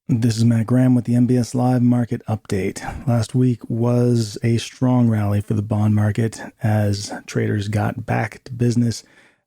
This is Matt Graham with the MBS Live Market Update. Last week was a strong rally for the bond market as traders got back to business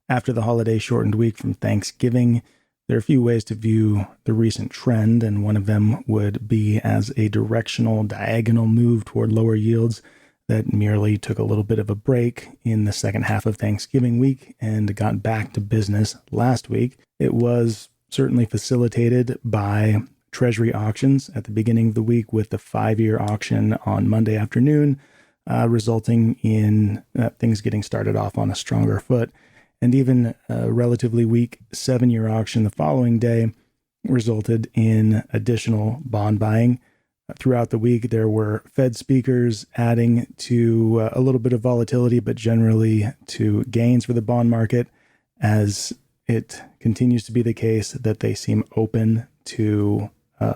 after the holiday shortened week from Thanksgiving. There are a few ways to view the recent trend, and one of them would be as a directional diagonal move toward lower yields that merely took a little bit of a break in the second half of Thanksgiving week and got back to business last week. It was certainly facilitated by Treasury auctions at the beginning of the week, with the 5-year auction on Monday afternoon, resulting in things getting started off on a stronger foot. And even a relatively weak 7-year auction the following day resulted in additional bond buying. Throughout the week, there were Fed speakers adding to a little bit of volatility, but generally to gains for the bond market, as it continues to be the case that they seem open to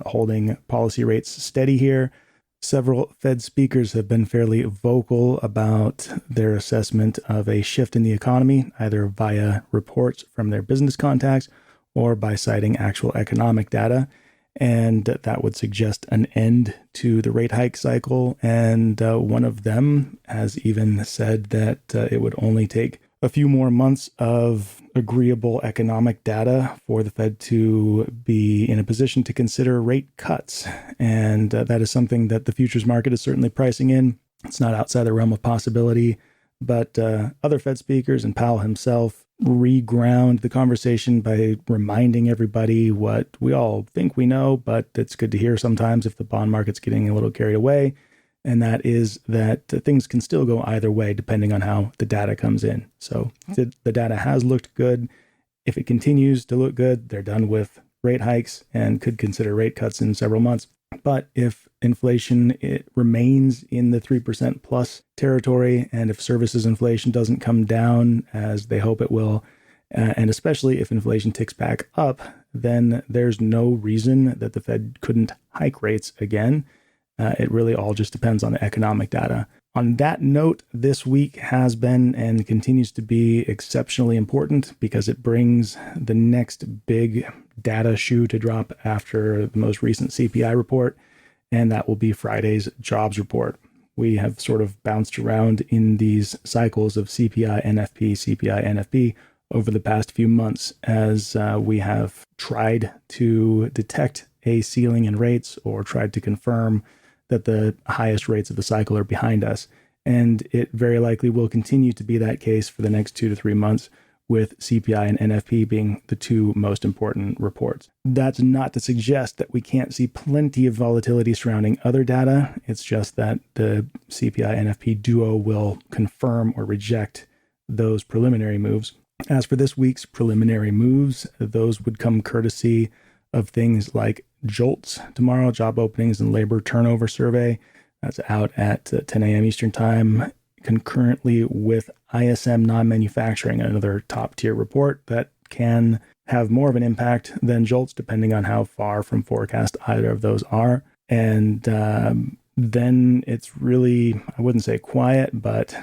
holding policy rates steady here. Several Fed speakers have been fairly vocal about their assessment of a shift in the economy, either via reports from their business contacts or by citing actual economic data. And that would suggest an end to the rate hike cycle. And one of them has even said that it would only take a few more months of agreeable economic data for the Fed to be in a position to consider rate cuts. And that is something that the futures market is certainly pricing in. It's not outside the realm of possibility, but other Fed speakers and Powell himself reground the conversation by reminding everybody what we all think we know, but it's good to hear sometimes if the bond market's getting a little carried away. And that is that things can still go either way depending on how the data comes in. So the data has looked good. If it continues to look good, they're done with rate hikes and could consider rate cuts in several months. But if inflation remains in the 3% plus territory, and if services inflation doesn't come down as they hope it will, and especially if inflation ticks back up, then there's no reason that the Fed couldn't hike rates again. It really all just depends on the economic data. On that note, this week has been and continues to be exceptionally important because it brings the next big data shoe to drop after the most recent CPI report, and that will be Friday's jobs report. We have sort of bounced around in these cycles of CPI, NFP over the past few months as we have tried to detect a ceiling in rates or tried to confirm that the highest rates of the cycle are behind us. And it very likely will continue to be that case for the next 2 to 3 months, with CPI and NFP being the two most important reports. That's not to suggest that we can't see plenty of volatility surrounding other data. It's just that the CPI-NFP duo will confirm or reject those preliminary moves. As for this week's preliminary moves, those would come courtesy of things like JOLTS tomorrow, job openings and labor turnover survey. That's out at 10 a.m. Eastern time, concurrently with ISM non-manufacturing, another top-tier report that can have more of an impact than JOLTS, depending on how far from forecast either of those are. And then it's really, I wouldn't say quiet, but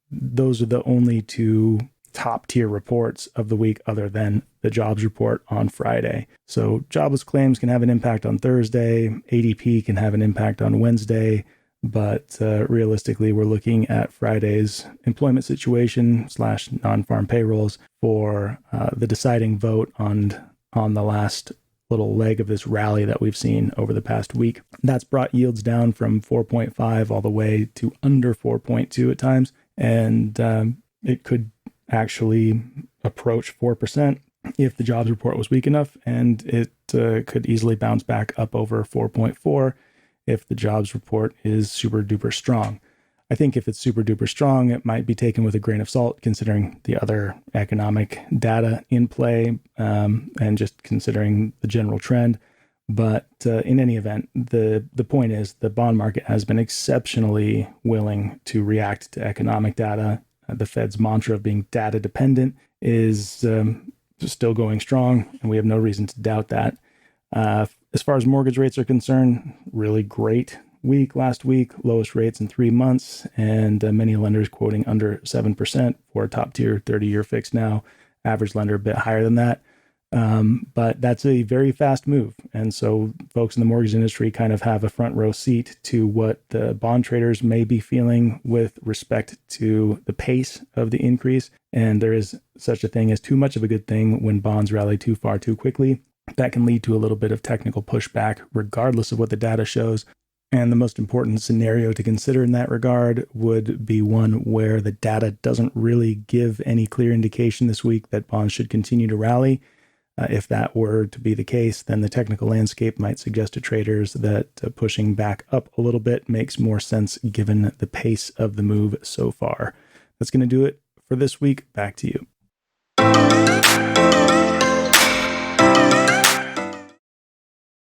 those are the only two top-tier reports of the week other than the jobs report on Friday. So jobless claims can have an impact on Thursday, ADP can have an impact on Wednesday, but realistically, we're looking at Friday's employment situation / non-farm payrolls for the deciding vote on the last little leg of this rally that we've seen over the past week. That's brought yields down from 4.5 all the way to under 4.2 at times, and it could actually approach 4% if the jobs report was weak enough, and it could easily bounce back up over 4.4 if the jobs report is super duper strong. I think if it's super duper strong, it might be taken with a grain of salt, considering the other economic data in play and just considering the general trend. But in any event, the point is the bond market has been exceptionally willing to react to economic data. The Fed's mantra of being data dependent is still going strong, and we have no reason to doubt that. As far as mortgage rates are concerned, really great week last week, lowest rates in 3 months, and many lenders quoting under 7% for a top tier 30-year fix now. Average lender a bit higher than that. But that's a very fast move. And so folks in the mortgage industry kind of have a front row seat to what the bond traders may be feeling with respect to the pace of the increase. And there is such a thing as too much of a good thing when bonds rally too far too quickly. That can lead to a little bit of technical pushback, regardless of what the data shows. And the most important scenario to consider in that regard would be one where the data doesn't really give any clear indication this week that bonds should continue to rally. If that were to be the case, then the technical landscape might suggest to traders that pushing back up a little bit makes more sense given the pace of the move so far. That's going to do it for this week. Back to you.